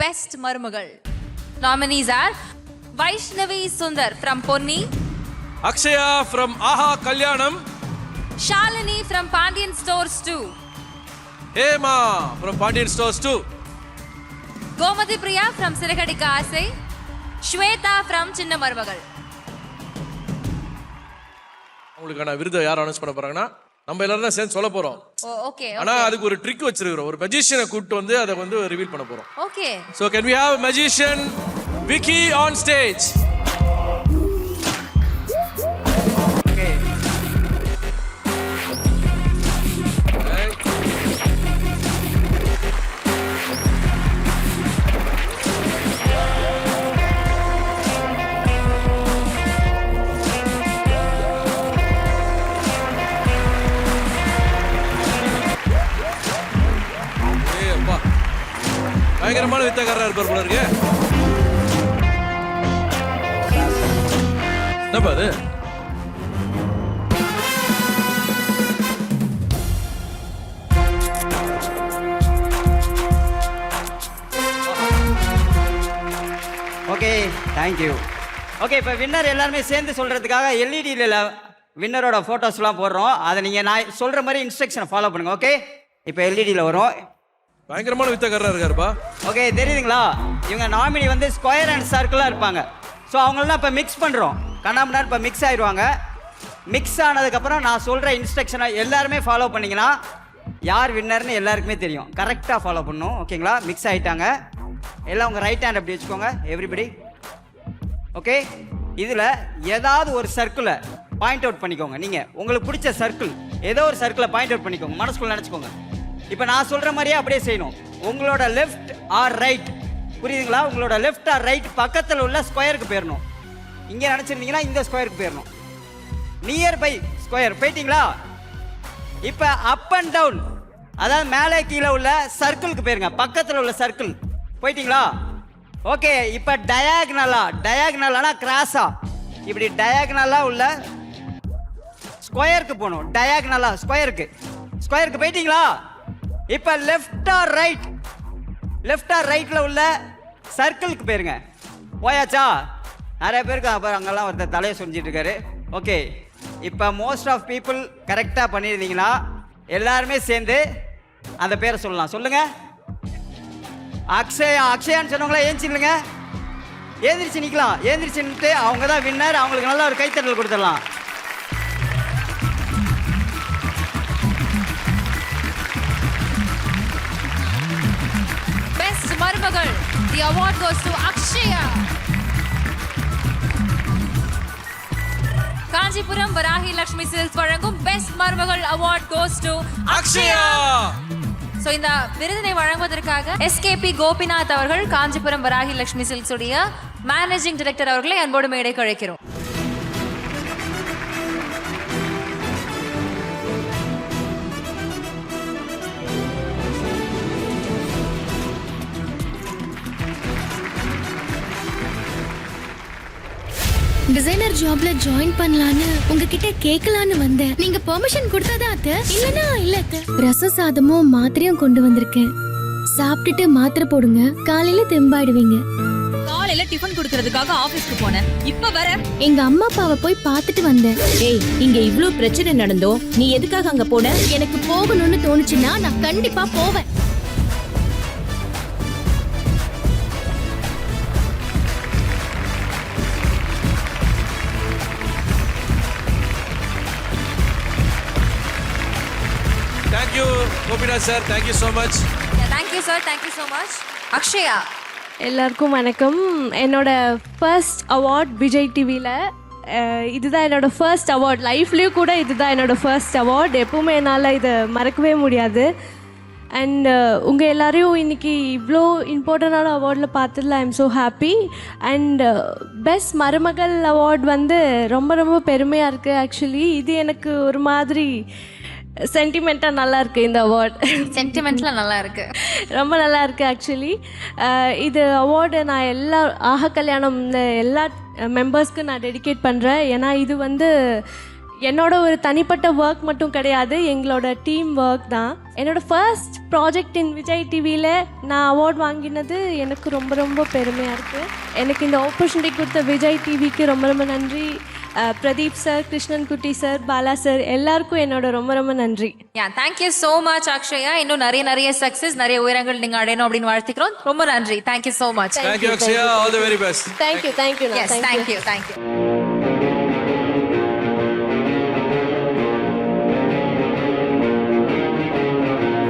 Best Marumagal. Nominees are Vaishnavi Sundar from Ponni, Akshaya from Aha Kalyanam, Shalini from Pandian Stores 2, Hema from Pandian Stores 2, Gomati Priya from Sirikadika Asai, Shweta from Chinna Marumagal. உங்களுக்கான விருதை யார் announce பண்ண போறாங்கன்னா நம்ம எல்லாரும் தான் சேர்ந்து சொல்ல போறோம். Okay. ஆனா அதுக்கு ஒரு ட்ரிக் வச்சிருக்கிறோம். ஒரு magician-ஐ கூட்டி வந்து அதை வந்து ரிவீல் பண்ண போறோம். Okay. So can we have magician Vicky on stage? பயங்கரமான வித்தக்காரரா இருப்பார் போல இருக்கு. என்னப்பா அது? Okay, thank you. ஓகே, இப்போ வின்னர் எல்லாருமே சேர்ந்து சொல்கிறதுக்காக எல்இடியில் வின்னரோட ஃபோட்டோஸ்லாம் போடுறோம். அதை நீங்கள் நான் சொல்கிற மாதிரி இன்ஸ்ட்ரக்ஷனை ஃபாலோ பண்ணுங்கள். ஓகே, இப்போ எல்இடியில் வரும். பயங்கரமான வித்தக்காரரா இருக்காருப்பா. ஓகே, தெரியுதுங்களா? இவங்க நாமினி வந்து ஸ்கொயர் அண்ட் சர்க்கிளாக இருப்பாங்க. ஸோ அவங்களெலாம் இப்போ மிக்ஸ் பண்ணுறோம். கண்ணாமண்ணார் இப்போ மிக்ஸ் ஆயிடுவாங்க. மிக்ஸ் ஆனதுக்கப்புறம் நான் சொல்கிற இன்ஸ்ட்ரக்ஷனை எல்லாருமே ஃபாலோ பண்ணிங்கன்னா யார் வின்னர்னு எல்லாருக்குமே தெரியும். கரெக்டாக ஃபாலோ பண்ணணும். ஓகேங்களா? மிக்ஸ் ஆகிட்டாங்க. எல்லாம் உங்கள் ரைட் ஹேண்ட் அப்படி வச்சுக்கோங்க எவ்ரிபடி. ஓகே, இதில் ஏதாவது ஒரு சர்க்கிளை பாயிண்ட் அவுட் பண்ணிக்கோங்க. நீங்கள் உங்களுக்கு பிடிச்ச சர்க்கிள் ஏதோ ஒரு சர்க்கிளை பாயிண்ட் அவுட் பண்ணிக்கோங்க. மனசுக்குள்ள நினச்சிக்கோங்க. இப்போ நான் சொல்கிற மாதிரியே அப்படியே செய்யணும். உங்களோட லெஃப்ட் ஆர் ரைட், புரியுதுங்களா? உங்களோட லெஃப்ட் ஆர் ரைட் பக்கத்தில் உள்ள ஸ்கொயருக்கு போயிடணும். இங்கே நினச்சிருந்தீங்கன்னா இந்த ஸ்கொயருக்கு போயிடணும். நியர் பை ஸ்கொயர் போயிட்டீங்களா? இப்போ அப் அண்ட் டவுன், அதாவது மேலே கீழே உள்ள சர்க்கிளுக்கு போயிருங்க. பக்கத்தில் உள்ள சர்க்கிள் போயிட்டீங்களா? ஓகே, இப்போ டயாக்னலானா கிராஸா இப்படி டயாக்னலாக உள்ள ஸ்கொயருக்கு போகணும். டயாக்னலா ஸ்கொயருக்கு போயிட்டீங்களா? இப்போ லெஃப்ட் ஆர் ரைட்டில் உள்ள சர்க்கிளுக்கு போயிருங்க. போயாச்சா? நிறைய பேருக்கு அப்புறம் அங்கெல்லாம் ஒருத்தர் தலையை சொல்லிட்டு இருக்காரு. ஓகே, இப்போ மோஸ்ட் ஆஃப் பீப்புள் கரெக்டாக பண்ணியிருந்தீங்கன்னா எல்லாருமே சேர்ந்து அந்த பேரை சொல்லலாம். சொல்லுங்க. அக்ஷயான்னு சொன்னவங்களா ஏந்திச்சில்லுங்க. ஏந்திரிச்சு நிற்கலாம். ஏந்திரிச்சு நின்று அவங்க தான் வின்னர். அவங்களுக்கு நல்லா ஒரு கைத்தட்டல் கொடுத்துடலாம். Marumagal. The award goes to Akshaya. Kanjipuram Varahi Lakshmi Silks வழங்கும் Best Marumagal Award goes to Akshaya. So இந்த விருதினை வழங்குவதற்காக SKP கோபிநாத் அவர்கள் காஞ்சிபுரம் வராகி லட்சுமி சில்க்ஸ் உடைய மேனேஜிங் டைரக்டர் அவர்களை அன்போடு மேடைக்கு அழைக்கிறோம். டிசைனர் ஜாப்ல ஜாயின் பண்ணலான்னு உங்ககிட்ட கேட்கலான்னு வந்தேன். நீங்க பெர்மிஷன் கொடுத்தாதான் அத்தை? இல்லனா இல்ல அத்தை. ரச சாதமும் மாத்திரையும் கொண்டு வந்திருக்கேன். சாப்பிட்டுட்டு மாத்திரை போடுங்க. காலையில தெம்பாயிடுவீங்க. காலையில டிஃபன் குடுக்கிறதுக்காக ஆபீஸ்க்கு போனேன். இப்ப வர எங்க அம்மா அப்பாவை போய் பார்த்துட்டு வந்தேன். ஏய், இங்க இவ்ளோ பிரச்சனை நடந்தோம், நீ எதுக்காக அங்க போன? எனக்கு போகணும்னு தோணுச்சுன்னா நான் கண்டிப்பா போவேன். Thank you Gopinath sir, thank you so much. Yeah, thank you sir, thank you so much. Akshaya. எல்லாருக்கும் வணக்கம். என்னோட ஃபர்ஸ்ட் அவார்ட் விஜய் டிவியில் இதுதான் என்னோட ஃபர்ஸ்ட் அவார்ட். லைஃப்லேயும் கூட இதுதான் என்னோட ஃபர்ஸ்ட் அவார்ட். எப்பவுமே என்னால் இதை மறக்கவே முடியாது. அண்ட் உங்கள் எல்லாரையும் இன்றைக்கி இவ்வளோ இம்பார்ட்டண்டான அவார்டில் பார்த்ததில் I am so happy. And best மருமகள் அவார்ட் வந்து ரொம்ப ரொம்ப பெருமையாக இருக்குது. ஆக்சுவலி இது எனக்கு ஒரு மாதிரி சென்டிமெண்ட்டாக நல்லா இருக்குது. இந்த அவார்ட் சென்டிமெண்ட்லாம் நல்லா இருக்கு, ரொம்ப நல்லா இருக்குது. ஆக்சுவலி இது அவார்டு நான் எல்லா ஆஹா கல்யாணம் எல்லா மெம்பர்ஸ்க்கு நான் டெடிகேட் பண்ணுறேன். ஏன்னா இது வந்து என்னோட ஒரு தனிப்பட்ட ஒர்க் மட்டும் கிடையாது, எங்களோட டீம் ஒர்க் தான். என்னோட ஃபர்ஸ்ட் ப்ராஜெக்ட் இன் விஜய் டிவியில் நான் அவார்ட் வாங்கினது எனக்கு ரொம்ப ரொம்ப பெருமையாக இருக்குது. எனக்கு இந்த ஆப்பர்ச்சுனிட்டி கொடுத்த விஜய் டிவிக்கு ரொம்ப ரொம்ப நன்றி. பிரதீப் சார், கிருஷ்ணன் குட்டி சார், பாலா சார் எல்லாருக்கும் என்னோட ரொம்ப ரொம்ப நன்றி. Thank you so much Akshaya. இன்னும் நிறைய சக்ஸஸ், நிறைய உயரங்கள் நீங்கள் அடையணும் அப்படின்னு வாழ்த்துக்கிறோம். ரொம்ப நன்றி. Thank you so much. Thank you Akshaya. All the very best. Thank you. Thank you.